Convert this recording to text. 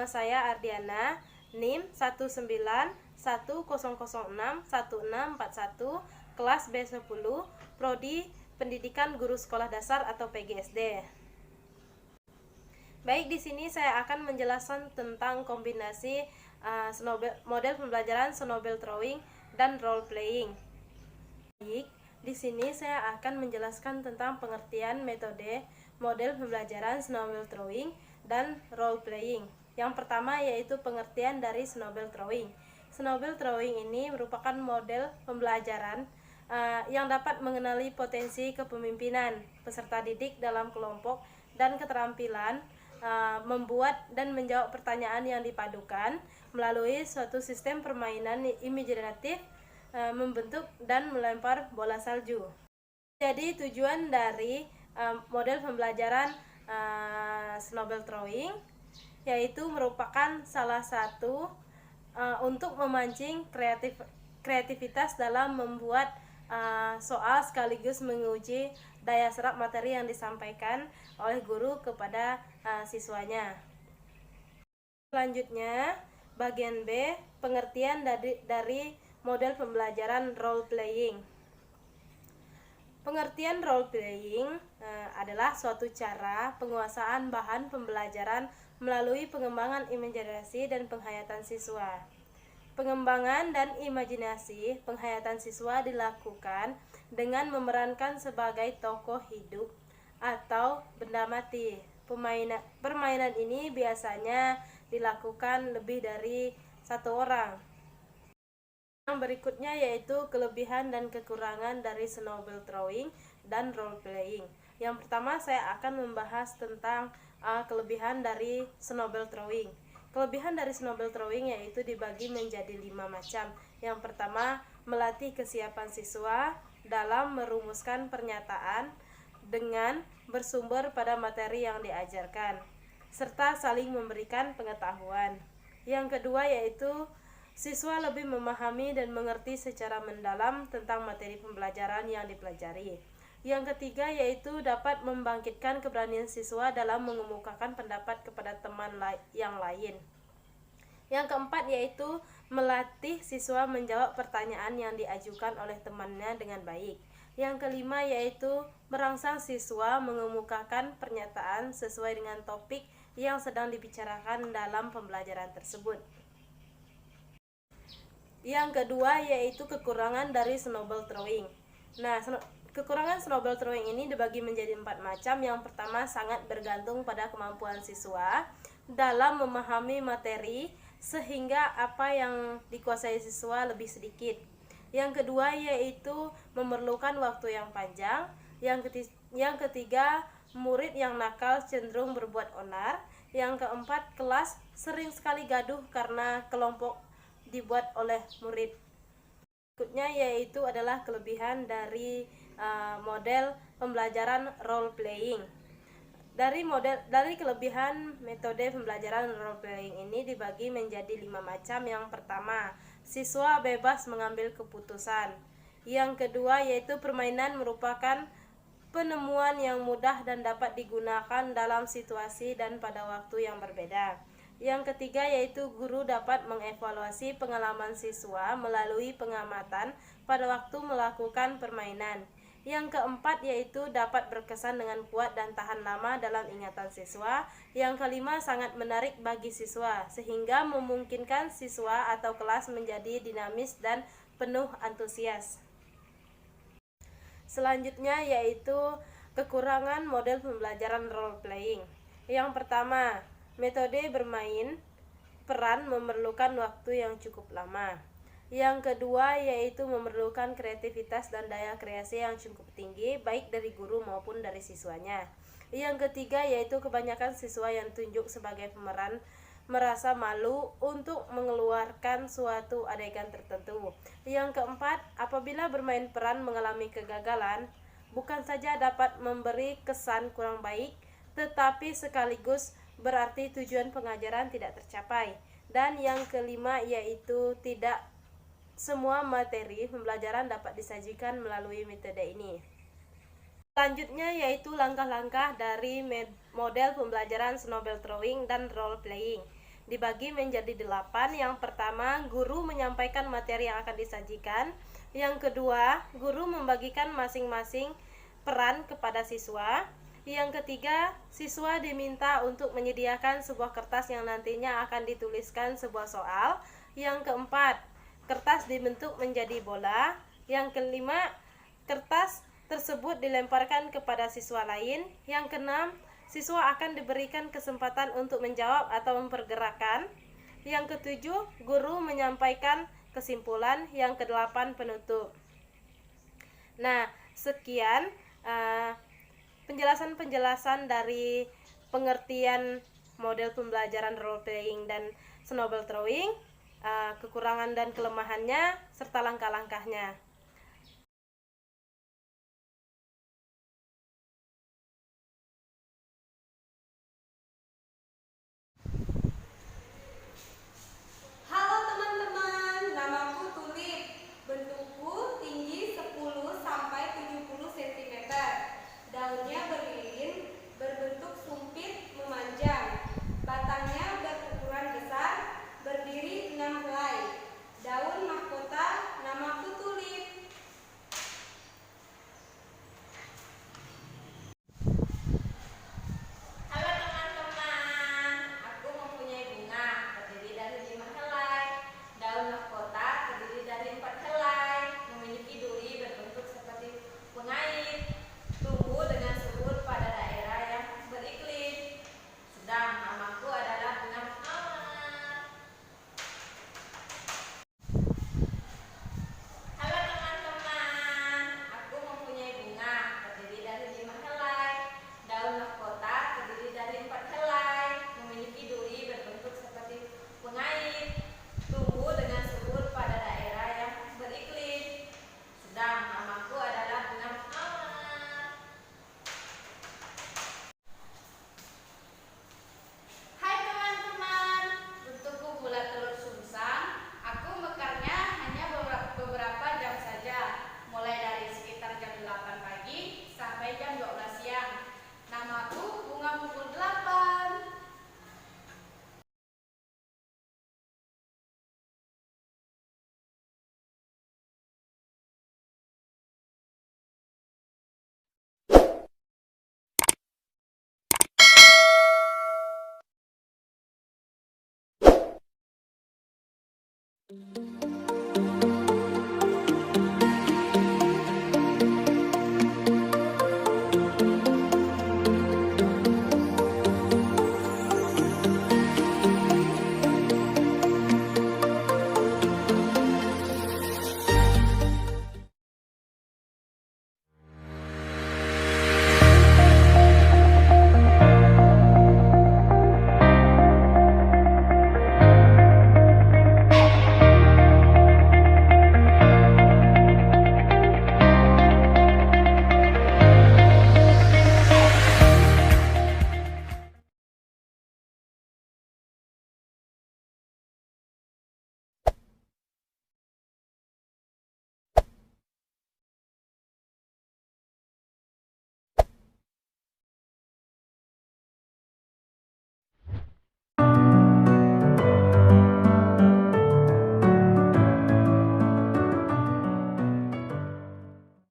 saya Ardiana, NIM 19100061641, kelas B10, Prodi Pendidikan Guru Sekolah Dasar atau PGSD. Baik, di sini saya akan menjelaskan tentang kombinasi model pembelajaran snowball throwing dan role playing. Baik, di sini saya akan menjelaskan tentang pengertian metode model pembelajaran snowball throwing dan role playing. Yang pertama yaitu pengertian dari snowball throwing. Snowball throwing ini merupakan model pembelajaran yang dapat mengenali potensi kepemimpinan peserta didik dalam kelompok dan keterampilan membuat dan menjawab pertanyaan yang dipadukan melalui suatu sistem permainan imajinatif, membentuk dan melempar bola salju. Jadi tujuan dari model pembelajaran snowball throwing yaitu merupakan salah satu untuk memancing kreativitas dalam membuat soal sekaligus menguji daya serap materi yang disampaikan oleh guru kepada siswanya. Selanjutnya, bagian B, pengertian dari model pembelajaran role playing. Pengertian role playing adalah suatu cara penguasaan bahan pembelajaran melalui pengembangan imajinasi dan penghayatan siswa. Pengembangan dan imajinasi penghayatan siswa dilakukan dengan memerankan sebagai tokoh hidup atau benda mati. Permainan ini biasanya dilakukan lebih dari satu orang. Yang berikutnya yaitu kelebihan dan kekurangan dari snowball throwing dan role playing. Yang pertama saya akan membahas tentang kelebihan dari snowball throwing. Kelebihan dari snowball throwing yaitu dibagi menjadi 5 macam. Yang pertama, melatih kesiapan siswa dalam merumuskan pernyataan dengan bersumber pada materi yang diajarkan, serta saling memberikan pengetahuan. Yang kedua yaitu siswa lebih memahami dan mengerti secara mendalam tentang materi pembelajaran yang dipelajari. Yang ketiga yaitu dapat membangkitkan keberanian siswa dalam mengemukakan pendapat kepada teman yang lain. Yang keempat yaitu melatih siswa menjawab pertanyaan yang diajukan oleh temannya dengan baik. Yang kelima yaitu merangsang siswa mengemukakan pernyataan sesuai dengan topik yang sedang dibicarakan dalam pembelajaran tersebut. Yang kedua yaitu kekurangan dari snowball throwing. Nah, kekurangan snowball throwing ini dibagi menjadi 4 macam. Yang pertama, sangat bergantung pada kemampuan siswa dalam memahami materi sehingga apa yang dikuasai siswa lebih sedikit. Yang kedua yaitu memerlukan waktu yang panjang. Yang ketiga, murid yang nakal cenderung berbuat onar. Yang keempat, kelas sering sekali gaduh karena kelompok dibuat oleh murid. Berikutnya yaitu adalah kelebihan dari model pembelajaran role playing. Dari kelebihan metode pembelajaran role playing ini dibagi menjadi 5 macam. Yang pertama, siswa bebas mengambil keputusan. Yang kedua yaitu permainan merupakan penemuan yang mudah dan dapat digunakan dalam situasi dan pada waktu yang berbeda. Yang ketiga yaitu guru dapat mengevaluasi pengalaman siswa melalui pengamatan pada waktu melakukan permainan. Yang keempat yaitu dapat berkesan dengan kuat dan tahan lama dalam ingatan siswa. Yang kelima sangat menarik bagi siswa sehingga memungkinkan siswa atau kelas menjadi dinamis dan penuh antusias. Selanjutnya yaitu kekurangan model pembelajaran role playing. Yang pertama, metode bermain peran memerlukan waktu yang cukup lama. Yang kedua yaitu memerlukan kreativitas dan daya kreasi yang cukup tinggi baik dari guru maupun dari siswanya. Yang ketiga yaitu kebanyakan siswa yang tunjuk sebagai pemeran merasa malu untuk mengeluarkan suatu adegan tertentu. Yang keempat, apabila bermain peran mengalami kegagalan, bukan saja dapat memberi kesan kurang baik, tetapi sekaligus berarti tujuan pengajaran tidak tercapai. Dan yang kelima yaitu tidak semua materi pembelajaran dapat disajikan melalui metode ini. Selanjutnya yaitu langkah-langkah dari model pembelajaran snowball throwing dan role playing. dibagi menjadi 8. Yang pertama, guru menyampaikan materi yang akan disajikan. Yang kedua, guru membagikan masing-masing peran kepada siswa. Yang ketiga, siswa diminta untuk menyediakan sebuah kertas yang nantinya akan dituliskan sebuah soal. Yang keempat, kertas dibentuk menjadi bola. Yang kelima, kertas tersebut dilemparkan kepada siswa lain. Yang keenam, siswa akan diberikan kesempatan untuk menjawab atau mempergerakkan. Yang ketujuh, guru menyampaikan kesimpulan. Yang kedelapan, penutup. Nah, sekian penjelasan-penjelasan dari pengertian model pembelajaran role playing dan snowball throwing, kekurangan dan kelemahannya, serta langkah-langkahnya. Halo teman-teman, namaku Tulip. Bentukku tinggi 10 sampai 70 cm. Daunnya berlilin, berbentuk sumpit memanjang. Batangnya berukuran besar, berdiri 6 helai. Daun mahkota, namaku Tulip. Halo teman-teman, aku mempunyai bunga terdiri dari 5 helai. Daun mahkota terdiri dari 4 helai, memiliki duri berbentuk seperti pengait, tumbuh dengan subur pada daerah yang beriklim. Sedang namaku adalah bunga mawar. Halo teman-teman, aku mempunyai bunga terdiri dari 5 helai. Daun mahkota terdiri dari 4 helai, memiliki duri berbentuk seperti pengait, tumbuh dengan subur pada daerah yang beriklim. Sedang namaku adalah bunga mawar. Hai teman-teman, bentukku bulat telur sungsang. Aku mekarnya hanya beberapa jam saja, mulai dari sekitar jam 8 pagi sampai jam 12 siang. Namaku bunga pukul 8.